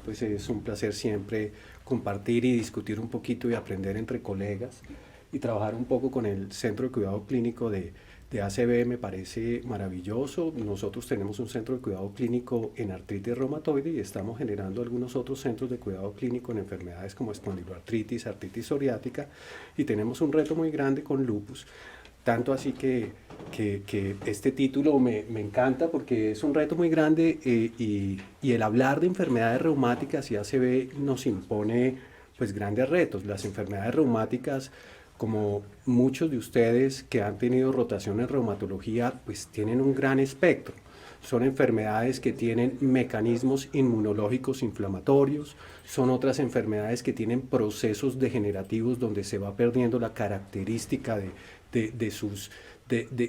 pues es un placer siempre compartir y discutir un poquito y aprender entre colegas y trabajar un poco con el Centro de Cuidado Clínico de ACB me parece maravilloso. Nosotros tenemos un centro de cuidado clínico en artritis reumatoide y estamos generando algunos otros centros de cuidado clínico en enfermedades como espondiloartritis, artritis psoriática y tenemos un reto muy grande con lupus. Tanto así que este título me encanta porque es un reto muy grande y el hablar de enfermedades reumáticas y ACV nos impone pues grandes retos. Las enfermedades reumáticas, como muchos de ustedes que han tenido rotación en reumatología, pues tienen un gran espectro. Son enfermedades que tienen mecanismos inmunológicos inflamatorios, son otras enfermedades que tienen procesos degenerativos donde se va perdiendo la característica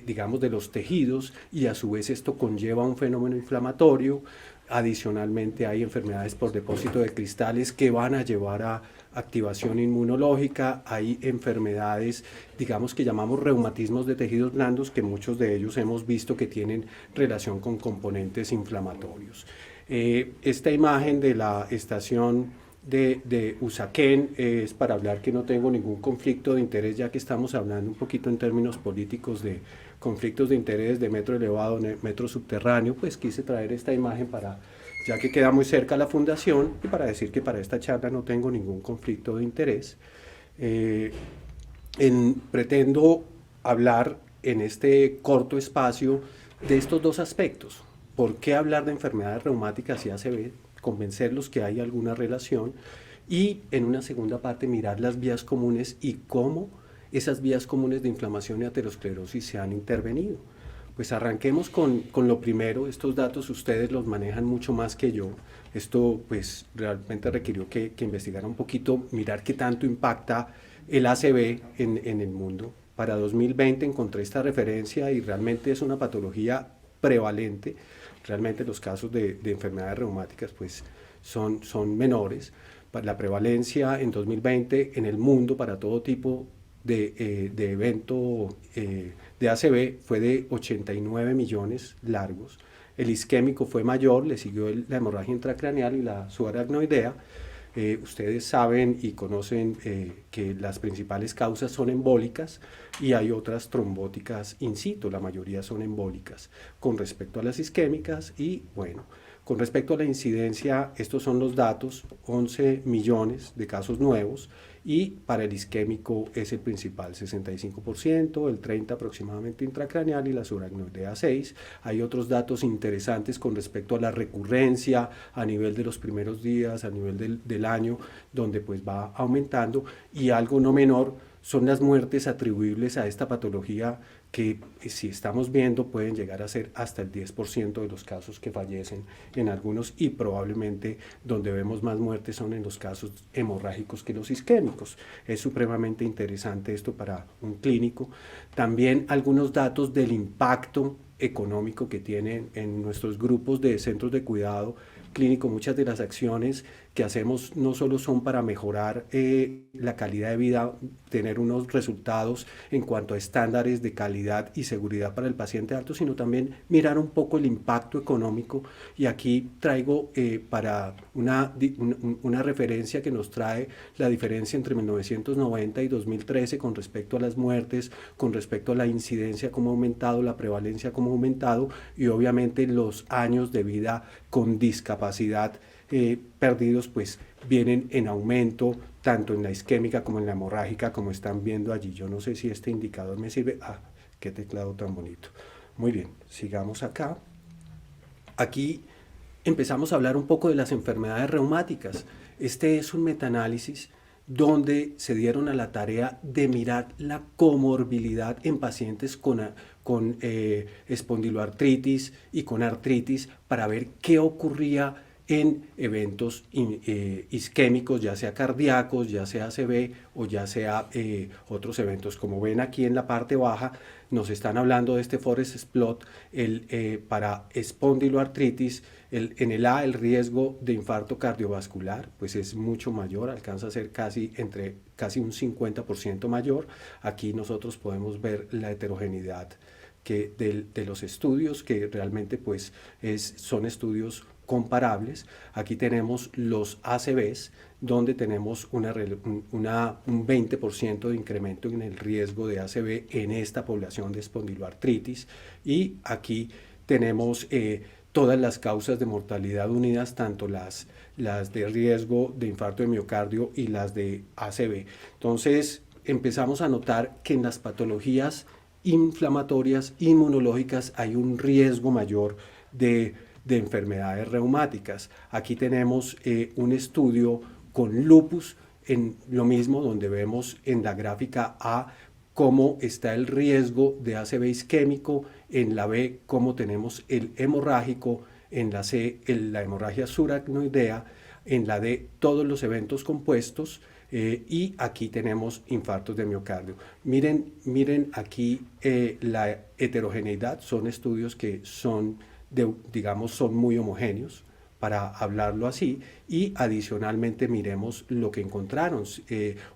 digamos, de los tejidos y a su vez esto conlleva un fenómeno inflamatorio. Adicionalmente hay enfermedades por depósito de cristales que van a llevar a activación inmunológica, hay enfermedades, digamos que llamamos reumatismos de tejidos blandos, que muchos de ellos hemos visto que tienen relación con componentes inflamatorios. Esta imagen de la estación de Usaquén es para hablar que no tengo ningún conflicto de interés, ya que estamos hablando un poquito en términos políticos de conflictos de interés de metro elevado, metro subterráneo, pues quise traer esta imagen para, ya que queda muy cerca la fundación, y para decir que para esta charla no tengo ningún conflicto de interés. Pretendo hablar en este corto espacio de estos dos aspectos. ¿Por qué hablar de enfermedades reumáticas y ACV? Convencerlos que hay alguna relación y en una segunda parte mirar las vías comunes y cómo esas vías comunes de inflamación y aterosclerosis se han intervenido. Pues arranquemos con lo primero. Estos datos ustedes los manejan mucho más que yo. Esto pues realmente requirió que investigara un poquito, mirar qué tanto impacta el ACV en el mundo. Para 2020 encontré esta referencia y realmente es una patología prevalente. Realmente los casos de enfermedades reumáticas pues son menores. La prevalencia en 2020 en el mundo para todo tipo de evento de ACV fue de 89 millones largos. El isquémico fue mayor, le siguió la hemorragia intracraneal y la subaracnoidea. Ustedes saben y conocen que las principales causas son embólicas y hay otras trombóticas in situ, la mayoría son embólicas. Con respecto a las isquémicas y bueno, con respecto a la incidencia, estos son los datos, 11 millones de casos nuevos y para el isquémico es el principal, 65%, el 30% aproximadamente intracraneal y la subaracnoidea 6%. Hay otros datos interesantes con respecto a la recurrencia a nivel de los primeros días, a nivel del año, donde pues va aumentando y algo no menor son las muertes atribuibles a esta patología que si estamos viendo pueden llegar a ser hasta el 10% de los casos que fallecen en algunos y probablemente donde vemos más muertes son en los casos hemorrágicos que los isquémicos. Es supremamente interesante esto para un clínico. También algunos datos del impacto económico que tienen en nuestros grupos de centros de cuidado clínico. Muchas de las acciones que hacemos no solo son para mejorar la calidad de vida, tener unos resultados en cuanto a estándares de calidad y seguridad para el paciente alto, sino también mirar un poco el impacto económico. Y aquí traigo para una referencia que nos trae la diferencia entre 1990 y 2013 con respecto a las muertes, con respecto a la incidencia cómo ha aumentado, la prevalencia cómo ha aumentado y obviamente los años de vida con discapacidad perdidos pues vienen en aumento tanto en la isquémica como en la hemorrágica, como están viendo allí. Yo no sé si este indicador me sirve. Qué teclado tan bonito. Muy bien, sigamos acá. Aquí empezamos a hablar un poco de las enfermedades reumáticas. Este es un metaanálisis donde se dieron a la tarea de mirar la comorbilidad en pacientes con espondiloartritis y con artritis para ver qué ocurría en eventos isquémicos, ya sea cardíacos, ya sea ACV o ya sea otros eventos. Como ven aquí en la parte baja, nos están hablando de este forest plot para espondiloartritis. En el A el riesgo de infarto cardiovascular pues es mucho mayor, alcanza a ser casi un 50% mayor. Aquí nosotros podemos ver la heterogeneidad de los estudios que realmente pues son estudios comparables. Aquí tenemos los ACVs, donde tenemos un 20% de incremento en el riesgo de ACV en esta población de espondiloartritis, y aquí tenemos todas las causas de mortalidad unidas, tanto las de riesgo de infarto de miocardio y las de ACV. Entonces empezamos a notar que en las patologías inflamatorias, inmunológicas, hay un riesgo mayor de enfermedades reumáticas. Aquí tenemos un estudio con lupus, en lo mismo, donde vemos en la gráfica A cómo está el riesgo de ACV isquémico, en la B cómo tenemos el hemorrágico, en la C la hemorragia suracnoidea, en la D todos los eventos compuestos, y aquí tenemos infartos de miocardio. Miren aquí la heterogeneidad, son estudios que son, son muy homogéneos, para hablarlo así, y adicionalmente miremos lo que encontraron,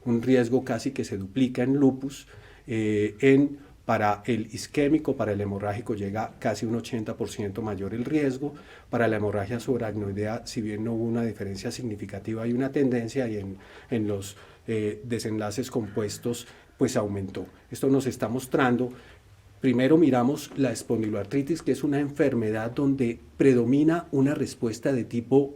un riesgo casi que se duplica en lupus, para el isquémico, para el hemorrágico llega casi un 80% mayor el riesgo, para la hemorragia subaracnoidea, si bien no hubo una diferencia significativa, hay una tendencia, y en los desenlaces compuestos pues aumentó. Esto nos está mostrando. Primero miramos la espondiloartritis, que es una enfermedad donde predomina una respuesta de tipo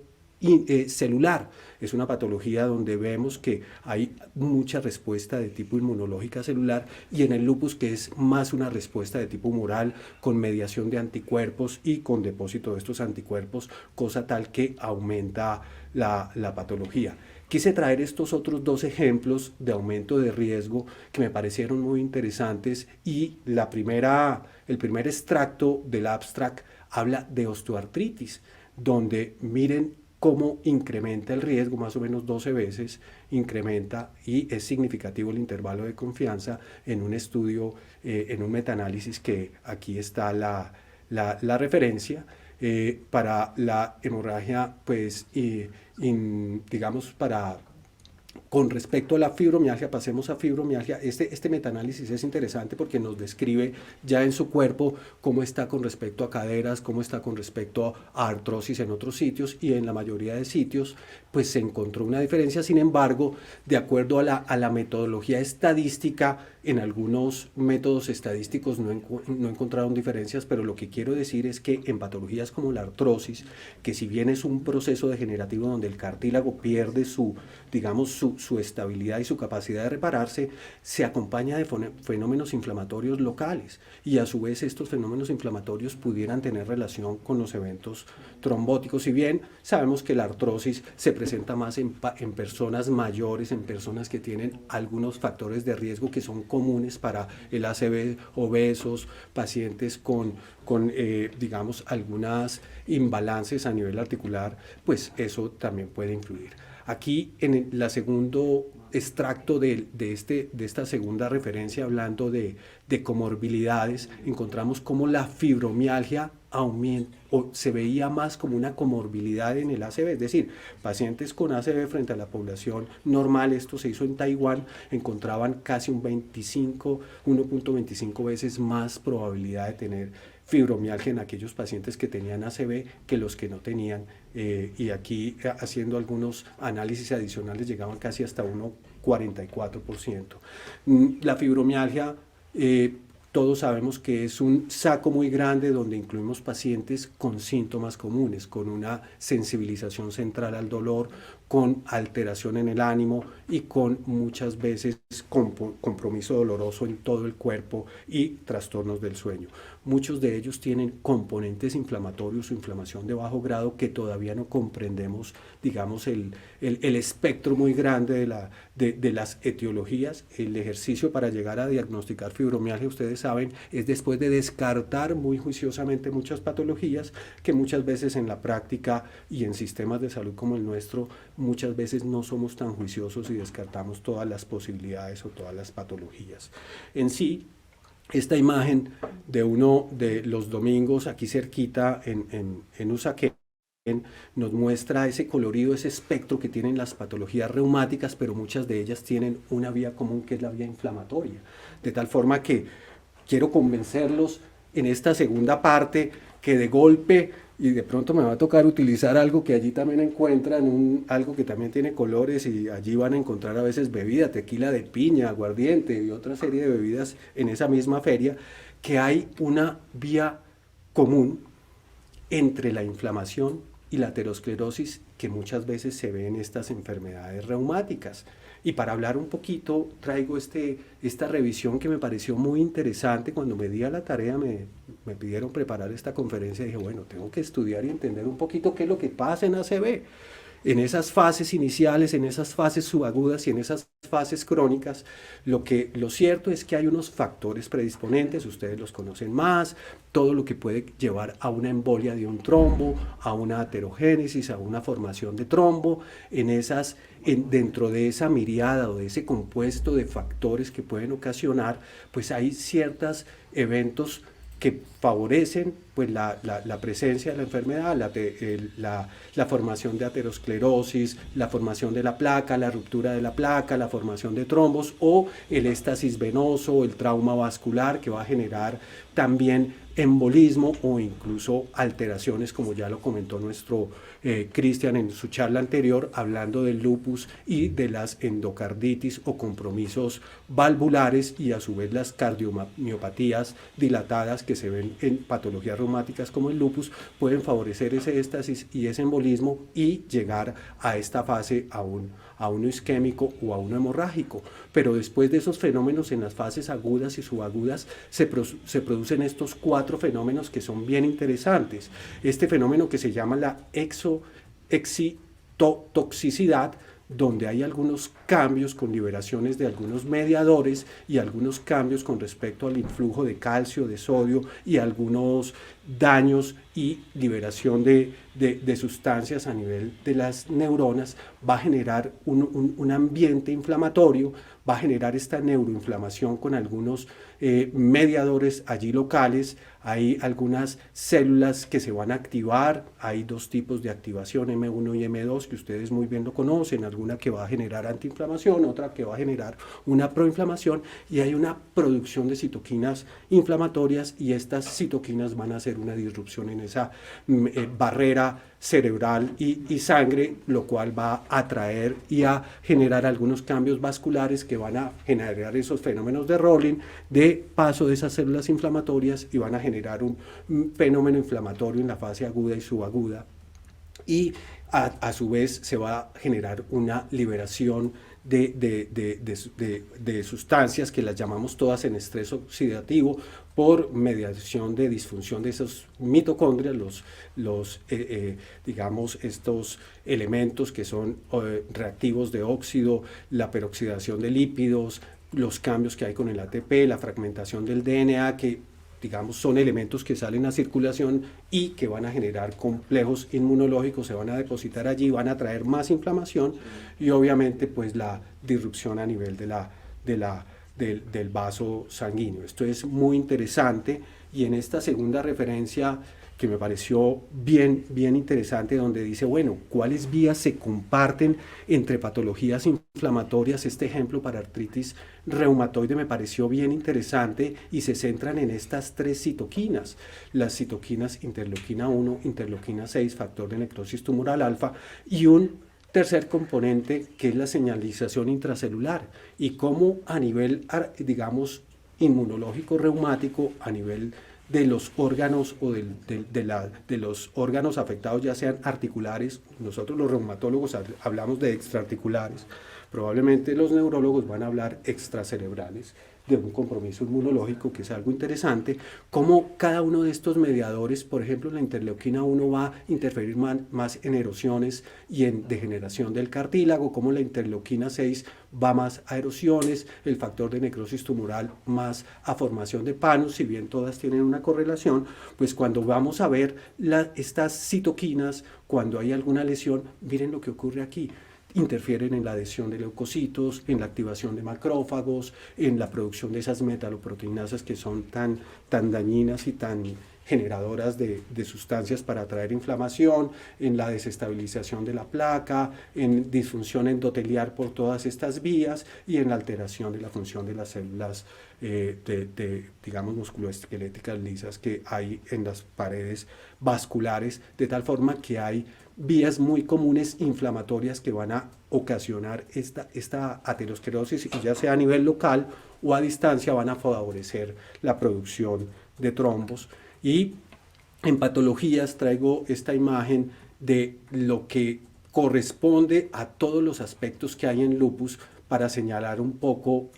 celular. Es una patología donde vemos que hay mucha respuesta de tipo inmunológica celular, y en el lupus, que es más una respuesta de tipo humoral, con mediación de anticuerpos y con depósito de estos anticuerpos, cosa tal que aumenta la patología. Quise traer estos otros dos ejemplos de aumento de riesgo que me parecieron muy interesantes, y el primer extracto del abstract habla de osteoartritis, donde miren cómo incrementa el riesgo, más o menos 12 veces incrementa, y es significativo el intervalo de confianza en un estudio, en un metaanálisis, que aquí está la referencia. Para la hemorragia, pues, con respecto a la fibromialgia, pasemos a fibromialgia. Este metaanálisis es interesante porque nos describe ya en su cuerpo cómo está con respecto a caderas, cómo está con respecto a artrosis en otros sitios, y en la mayoría de sitios pues se encontró una diferencia. Sin embargo, de acuerdo a la metodología estadística, en algunos métodos estadísticos no encontraron diferencias, pero lo que quiero decir es que en patologías como la artrosis, que si bien es un proceso degenerativo donde el cartílago pierde su estabilidad y su capacidad de repararse, se acompaña de fenómenos inflamatorios locales, y a su vez estos fenómenos inflamatorios pudieran tener relación con los eventos trombóticos. Si bien sabemos que la artrosis se presenta más en personas mayores, en personas que tienen algunos factores de riesgo que son comunes para el ACV, obesos, pacientes con algunas imbalances a nivel articular, pues eso también puede influir. Aquí en el segundo extracto de esta segunda referencia, hablando de comorbilidades, encontramos cómo la fibromialgia aumenta, o se veía más como una comorbilidad en el ACV, es decir, pacientes con ACV frente a la población normal, esto se hizo en Taiwán, encontraban casi 1.25 veces más probabilidad de tener fibromialgia en aquellos pacientes que tenían ACV que los que no tenían, y aquí, haciendo algunos análisis adicionales, llegaban casi hasta 1,44%. La fibromialgia, todos sabemos que es un saco muy grande donde incluimos pacientes con síntomas comunes, con una sensibilización central al dolor, con alteración en el ánimo y con muchas veces compromiso doloroso en todo el cuerpo y trastornos del sueño. Muchos de ellos tienen componentes inflamatorios o inflamación de bajo grado que todavía no comprendemos, digamos, el espectro muy grande de las etiologías. El ejercicio para llegar a diagnosticar fibromialgia, ustedes saben, es después de descartar muy juiciosamente muchas patologías que muchas veces en la práctica y en sistemas de salud como el nuestro, muchas veces no somos tan juiciosos y descartamos todas las posibilidades o todas las patologías. En sí, esta imagen de uno de los domingos aquí cerquita en Usaquén nos muestra ese colorido, ese espectro que tienen las patologías reumáticas, pero muchas de ellas tienen una vía común, que es la vía inflamatoria. De tal forma que quiero convencerlos en esta segunda parte que de golpe y de pronto me va a tocar utilizar algo que allí también encuentran, algo que también tiene colores y allí van a encontrar a veces bebida, tequila de piña, aguardiente y otra serie de bebidas en esa misma feria, que hay una vía común entre la inflamación y la aterosclerosis que muchas veces se ve en estas enfermedades reumáticas. Y para hablar un poquito, traigo esta revisión que me pareció muy interesante. Cuando me di a la tarea, me pidieron preparar esta conferencia, y dije, bueno, tengo que estudiar y entender un poquito qué es lo que pasa en ACV. En esas fases iniciales, en esas fases subagudas y en esas fases crónicas, lo cierto es que hay unos factores predisponentes, ustedes los conocen más, todo lo que puede llevar a una embolia de un trombo, a una aterogénesis, a una formación de trombo, dentro de esa miriada o de ese compuesto de factores que pueden ocasionar, pues hay ciertos eventos que favorecen pues, la presencia de la enfermedad, la formación de aterosclerosis, la formación de la placa, la ruptura de la placa, la formación de trombos o el éstasis venoso o el trauma vascular que va a generar también embolismo o incluso alteraciones, como ya lo comentó nuestro Cristian en su charla anterior, hablando del lupus y de las endocarditis o compromisos valvulares y a su vez las cardiomiopatías dilatadas que se ven en patologías reumáticas como el lupus, pueden favorecer ese éstasis y ese embolismo y llegar a esta fase a uno isquémico o a uno hemorrágico. Pero después de esos fenómenos en las fases agudas y subagudas se producen estos 4 fenómenos que son bien interesantes. Este fenómeno que se llama la excitotoxicidad, donde hay algunos cambios con liberaciones de algunos mediadores y algunos cambios con respecto al influjo de calcio, de sodio y algunos daños y liberación de sustancias a nivel de las neuronas, va a generar un ambiente inflamatorio, va a generar esta neuroinflamación con algunos mediadores allí locales. Hay algunas células que se van a activar, hay 2 tipos de activación, M1 y M2, que ustedes muy bien lo conocen, alguna que va a generar antiinflamación, otra que va a generar una proinflamación, y hay una producción de citoquinas inflamatorias, y estas citoquinas van a hacer una disrupción en esa barrera cerebral y sangre, lo cual va a atraer y a generar algunos cambios vasculares que van a generar esos fenómenos de Rolling, de paso de esas células inflamatorias, y van a generar un fenómeno inflamatorio en la fase aguda y subaguda, y a su vez se va a generar una liberación de sustancias que las llamamos todas en estrés oxidativo por mediación de disfunción de esos mitocondrias, digamos, estos elementos que son reactivos de óxido, la peroxidación de lípidos, los cambios que hay con el ATP, la fragmentación del DNA, que digamos son elementos que salen a circulación y que van a generar complejos inmunológicos, se van a depositar allí, van a traer más inflamación y obviamente pues la disrupción a nivel del vaso sanguíneo. Esto es muy interesante, y en esta segunda referencia que me pareció bien interesante, donde dice, bueno, ¿cuáles vías se comparten entre patologías inflamatorias? Este ejemplo para artritis reumatoide me pareció bien interesante y se centran en estas 3 citoquinas, las citoquinas interleuquina 1, interleuquina 6, factor de necrosis tumoral alfa, y un tercer componente que es la señalización intracelular, y cómo a nivel, digamos, inmunológico reumático, a nivel de los órganos o de los órganos afectados, ya sean articulares, nosotros los reumatólogos hablamos de extraarticulares, probablemente los neurólogos van a hablar extracerebrales, de un compromiso inmunológico, que es algo interesante, cómo cada uno de estos mediadores, por ejemplo, la interleuquina 1 va a interferir más en erosiones y en degeneración del cartílago, cómo la interleuquina 6 va más a erosiones, el factor de necrosis tumoral más a formación de panos, si bien todas tienen una correlación, pues cuando vamos a ver estas citoquinas, cuando hay alguna lesión, miren lo que ocurre aquí. Interfieren en la adhesión de leucocitos, en la activación de macrófagos, en la producción de esas metaloproteinasas que son tan dañinas y tan generadoras de sustancias para atraer inflamación, en la desestabilización de la placa, en disfunción endoteliar por todas estas vías y en la alteración de la función de las células digamos, musculoesqueléticas lisas que hay en las paredes vasculares, de tal forma que hay vías muy comunes inflamatorias que van a ocasionar esta aterosclerosis, y ya sea a nivel local o a distancia van a favorecer la producción de trombos. Y en patologías traigo esta imagen de lo que corresponde a todos los aspectos que hay en lupus para señalar un poco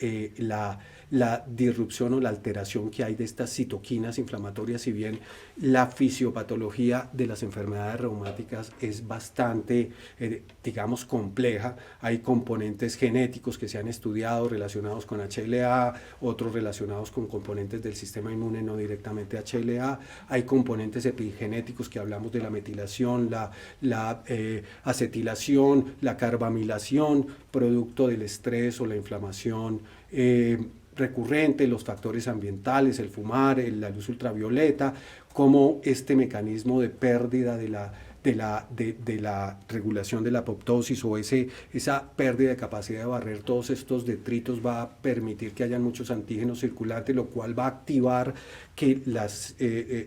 la disrupción o la alteración que hay de estas citoquinas inflamatorias. Si bien la fisiopatología de las enfermedades reumáticas es bastante, digamos, compleja, hay componentes genéticos que se han estudiado relacionados con HLA, otros relacionados con componentes del sistema inmune no directamente HLA, hay componentes epigenéticos que hablamos de la metilación, la acetilación, la carbamilación, producto del estrés o la inflamación recurrente, los factores ambientales, el fumar, la luz ultravioleta, como este mecanismo de pérdida de la regulación de la apoptosis o esa pérdida de capacidad de barrer todos estos detritos va a permitir que hayan muchos antígenos circulantes, lo cual va a activar que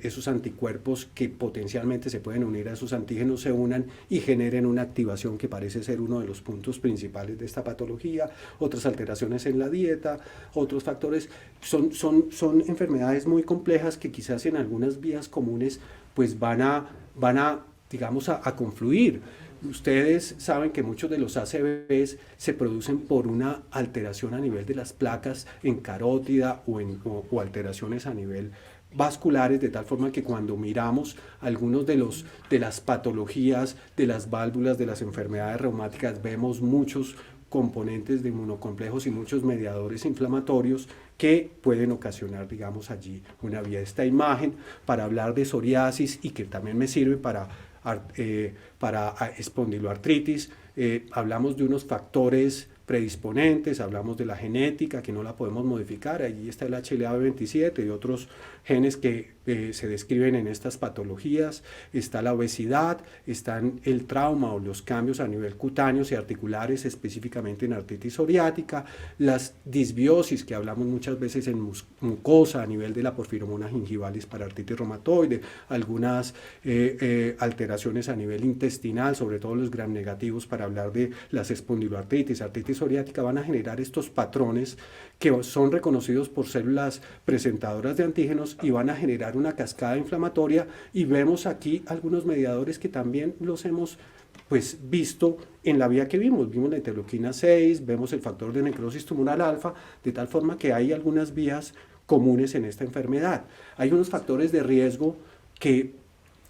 esos anticuerpos que potencialmente se pueden unir a esos antígenos se unan y generen una activación que parece ser uno de los puntos principales de esta patología. Otras alteraciones en la dieta, otros factores, son enfermedades muy complejas que quizás en algunas vías comunes pues van a digamos, a confluir. Ustedes saben que muchos de los ACVs se producen por una alteración a nivel de las placas en carótida o alteraciones a nivel vasculares, de tal forma que cuando miramos algunos de las patologías de las válvulas de las enfermedades reumáticas vemos muchos componentes de inmunocomplejos y muchos mediadores inflamatorios que pueden ocasionar, digamos, allí una vía. Esta imagen para hablar de psoriasis y que también me sirve para espondiloartritis, hablamos de unos factores predisponentes, hablamos de la genética que no la podemos modificar, allí está el HLA-B27 y otros genes que se describen en estas patologías, está la obesidad, están el trauma o los cambios a nivel cutáneos y articulares, específicamente en artritis psoriática, las disbiosis que hablamos muchas veces en mucosa a nivel de la porfiromona gingivalis para artritis reumatoide, algunas alteraciones a nivel intestinal, sobre todo los gram negativos para hablar de las espondiloartritis, artritis psoriática, van a generar estos patrones que son reconocidos por células presentadoras de antígenos y van a generar una cascada inflamatoria, y vemos aquí algunos mediadores que también los hemos pues visto en la vía que vimos la interleuquina 6, vemos el factor de necrosis tumoral alfa, de tal forma que hay algunas vías comunes en esta enfermedad. Hay unos factores de riesgo que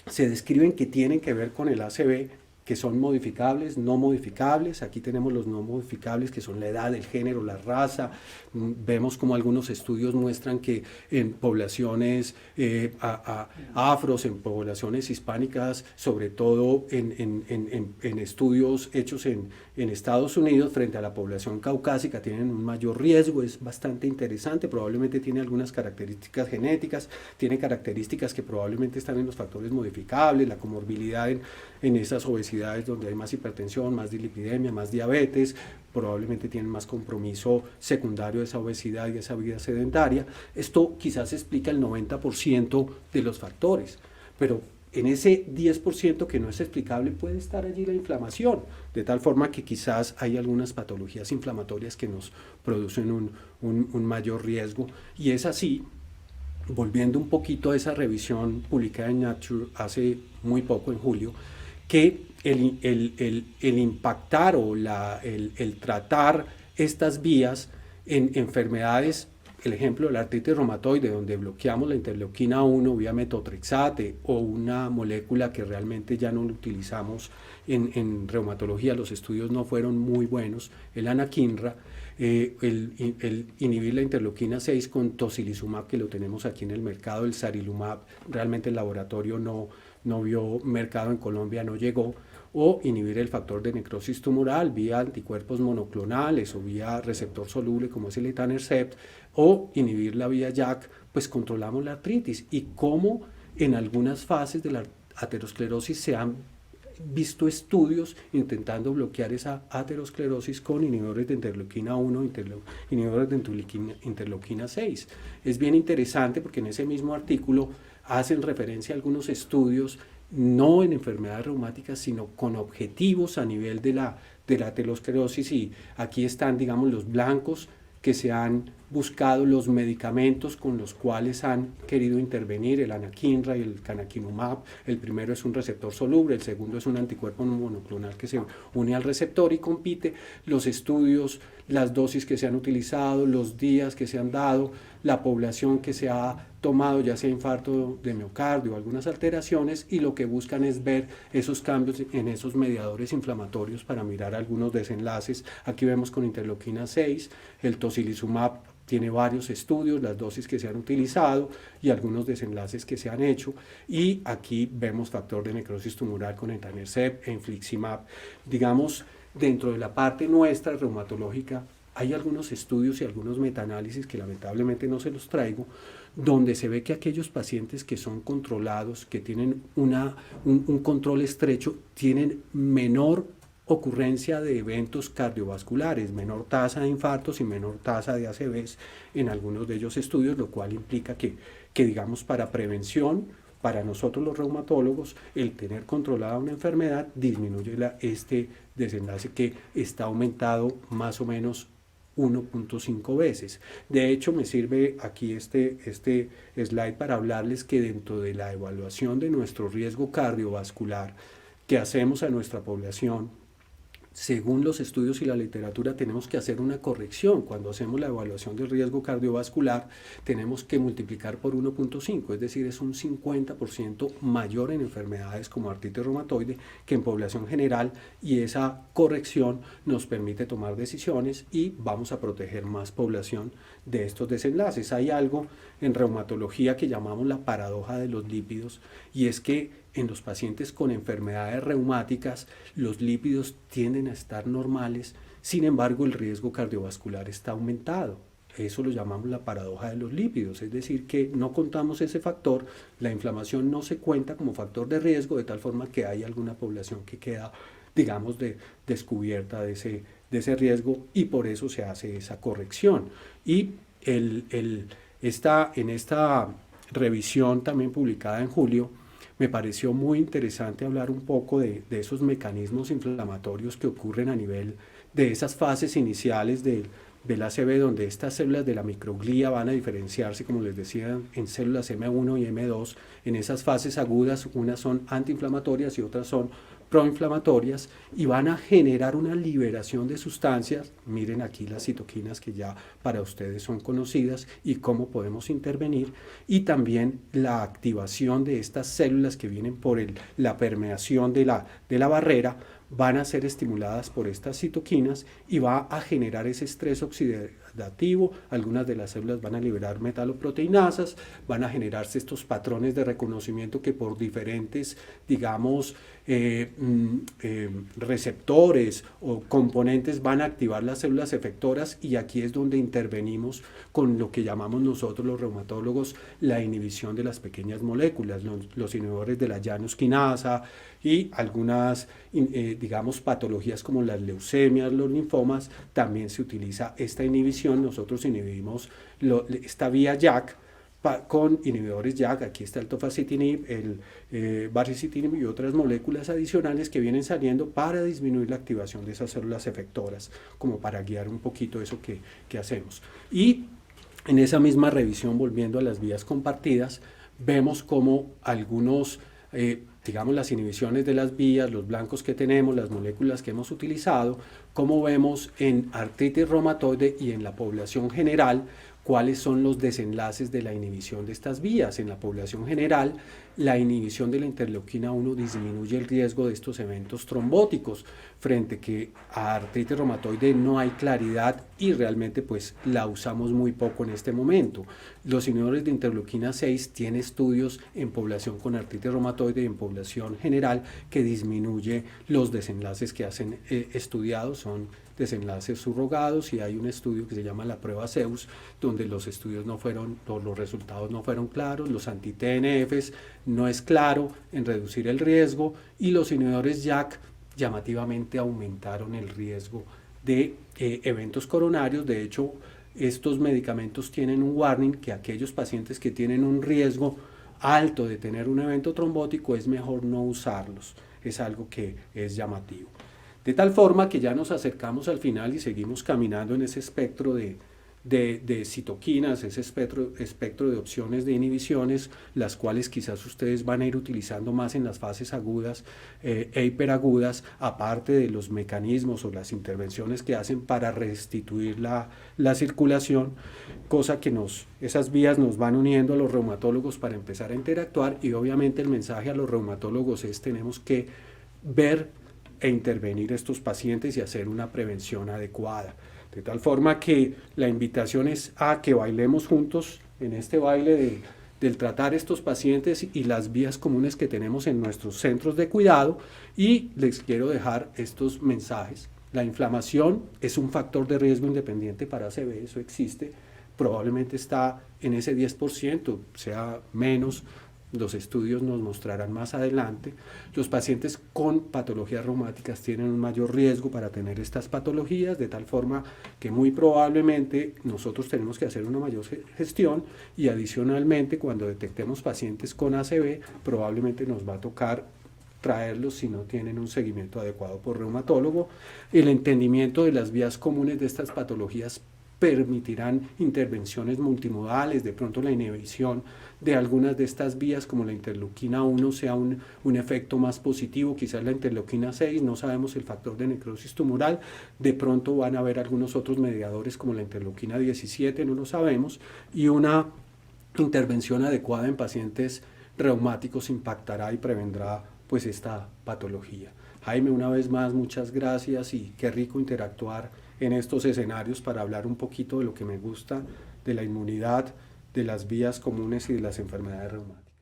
se describen que tienen que ver con el ACV, que son modificables, no modificables. Aquí tenemos los no modificables, que son la edad, el género, la raza. Vemos como algunos estudios muestran que en poblaciones afros, en poblaciones hispánicas, sobre todo en estudios hechos en Estados Unidos, frente a la población caucásica, tienen un mayor riesgo. Es bastante interesante, probablemente tiene algunas características genéticas, tiene características que probablemente están en los factores modificables, la comorbilidad en esas obesidades donde hay más hipertensión, más dislipidemia, más diabetes, probablemente tienen más compromiso secundario de esa obesidad y esa vida sedentaria. Esto quizás explica el 90% de los factores, pero en ese 10% que no es explicable puede estar allí la inflamación, de tal forma que quizás hay algunas patologías inflamatorias que nos producen un mayor riesgo, y es así, volviendo un poquito a esa revisión publicada en Nature hace muy poco, en julio, que el impactar o el tratar estas vías en enfermedades, el ejemplo de la artritis reumatoide, donde bloqueamos la interleuquina 1 vía metotrexate o una molécula que realmente ya no lo utilizamos en reumatología, los estudios no fueron muy buenos, el anakinra, el inhibir la interleuquina 6 con tocilizumab, que lo tenemos aquí en el mercado, el sarilumab, realmente el laboratorio no vio mercado en Colombia, no llegó, o inhibir el factor de necrosis tumoral vía anticuerpos monoclonales o vía receptor soluble como es el etanercept, o inhibir la vía JAK, pues controlamos la artritis. Y cómo en algunas fases de la aterosclerosis se han visto estudios intentando bloquear esa aterosclerosis con inhibidores de interleuquina 1, inhibidores de interleuquina 6. Es bien interesante porque en ese mismo artículo hacen referencia a algunos estudios, no en enfermedades reumáticas, sino con objetivos a nivel de la aterosclerosis, y aquí están, digamos, los blancos que se han buscado, los medicamentos con los cuales han querido intervenir, el anakinra y el canakinumab. El primero es un receptor soluble, el segundo es un anticuerpo monoclonal que se une al receptor y compite. Los estudios, las dosis que se han utilizado, los días que se han dado, la población que se ha tomado, ya sea infarto de miocardio o algunas alteraciones, y lo que buscan es ver esos cambios en esos mediadores inflamatorios para mirar algunos desenlaces. Aquí vemos con interleuquina 6, el tocilizumab tiene varios estudios, las dosis que se han utilizado y algunos desenlaces que se han hecho, y aquí vemos factor de necrosis tumoral con etanercept e infliximab. Digamos, dentro de la parte nuestra reumatológica hay algunos estudios y algunos metaanálisis que lamentablemente no se los traigo, donde se ve que aquellos pacientes que son controlados, que tienen un control estrecho, tienen menor ocurrencia de eventos cardiovasculares, menor tasa de infartos y menor tasa de ACVs en algunos de ellos estudios, lo cual implica que digamos, para prevención, para nosotros los reumatólogos, el tener controlada una enfermedad disminuye este desenlace que está aumentado más o menos 1.5 veces. De hecho, me sirve aquí este slide para hablarles que dentro de la evaluación de nuestro riesgo cardiovascular que hacemos a nuestra población, según los estudios y la literatura, tenemos que hacer una corrección. Cuando hacemos la evaluación del riesgo cardiovascular, tenemos que multiplicar por 1.5, es decir, es un 50% mayor en enfermedades como artritis reumatoide que en población general, y esa corrección nos permite tomar decisiones y vamos a proteger más población de estos desenlaces. Hay algo en reumatología que llamamos la paradoja de los lípidos, y es que en los pacientes con enfermedades reumáticas los lípidos tienden a estar normales, sin embargo el riesgo cardiovascular está aumentado. Eso lo llamamos la paradoja de los lípidos, es decir, que no contamos ese factor, la inflamación no se cuenta como factor de riesgo, de tal forma que hay alguna población que queda, digamos, descubierta de ese riesgo, y por eso se hace esa corrección. Y en esta revisión también publicada en julio, me pareció muy interesante hablar un poco de esos mecanismos inflamatorios que ocurren a nivel de esas fases iniciales del ACV, donde estas células de la microglía van a diferenciarse, como les decía, en células M1 y M2. En esas fases agudas, unas son antiinflamatorias y otras son proinflamatorias, y van a generar una liberación de sustancias. Miren aquí las citoquinas que ya para ustedes son conocidas y cómo podemos intervenir, y también la activación de estas células que vienen por la permeación de la barrera, van a ser estimuladas por estas citoquinas y va a generar ese estrés oxidativo. Algunas de las células van a liberar metaloproteinasas, van a generarse estos patrones de reconocimiento que por diferentes, digamos, receptores o componentes van a activar las células efectoras, y aquí es donde intervenimos con lo que llamamos nosotros los reumatólogos la inhibición de las pequeñas moléculas, los inhibidores de la Janus quinasa y algunas, digamos, patologías como las leucemias, los linfomas, también se utiliza esta inhibición. Nosotros inhibimos esta vía JAK con inhibidores JAK, aquí está el tofacitinib, el baricitinib y otras moléculas adicionales que vienen saliendo para disminuir la activación de esas células efectoras, como para guiar un poquito eso que hacemos. Y en esa misma revisión, volviendo a las vías compartidas, vemos como algunos, digamos, las inhibiciones de las vías, los blancos que tenemos, las moléculas que hemos utilizado, como vemos en artritis reumatoide y en la población general, cuáles son los desenlaces de la inhibición de estas vías. En la población general, la inhibición de la interleuquina 1 disminuye el riesgo de estos eventos trombóticos, frente que a artritis reumatoide no hay claridad y realmente pues la usamos muy poco en este momento. Los inhibidores de interleuquina 6 tienen estudios en población con artritis reumatoide y en población general que disminuye los desenlaces que hacen estudiados, son desenlaces subrogados, y hay un estudio que se llama la prueba Zeus, donde los estudios no fueron, los resultados no fueron claros, los anti-TNFs no es claro en reducir el riesgo, y los inhibidores JAK llamativamente aumentaron el riesgo de eventos coronarios. De hecho, estos medicamentos tienen un warning que aquellos pacientes que tienen un riesgo alto de tener un evento trombótico es mejor no usarlos. Es algo que es llamativo. De tal forma que ya nos acercamos al final y seguimos caminando en ese espectro de citoquinas, ese espectro de opciones de inhibiciones, las cuales quizás ustedes van a ir utilizando más en las fases agudas e hiperagudas, aparte de los mecanismos o las intervenciones que hacen para restituir la circulación, cosa que esas vías nos van uniendo a los reumatólogos para empezar a interactuar. Y obviamente el mensaje a los reumatólogos es: tenemos que ver e intervenir estos pacientes y hacer una prevención adecuada. De tal forma que la invitación es a que bailemos juntos en este baile del tratar estos pacientes y las vías comunes que tenemos en nuestros centros de cuidado. Y les quiero dejar estos mensajes. La inflamación es un factor de riesgo independiente para ACV, eso existe, probablemente está en ese 10%, sea menos. Los estudios nos mostrarán más adelante. Los pacientes con patologías reumáticas tienen un mayor riesgo para tener estas patologías, de tal forma que muy probablemente nosotros tenemos que hacer una mayor gestión, y adicionalmente cuando detectemos pacientes con ACV probablemente nos va a tocar traerlos si no tienen un seguimiento adecuado por reumatólogo. El entendimiento de las vías comunes de estas patologías permitirán intervenciones multimodales. De pronto la inhibición de algunas de estas vías, como la interleuquina 1, sea un efecto más positivo, quizás la interleuquina 6, no sabemos el factor de necrosis tumoral, de pronto van a haber algunos otros mediadores como la interleuquina 17, no lo sabemos, y una intervención adecuada en pacientes reumáticos impactará y prevendrá pues esta patología. Jaime, una vez más, muchas gracias, y qué rico interactuar en estos escenarios para hablar un poquito de lo que me gusta, de la inmunidad, de las vías comunes y de las enfermedades reumáticas.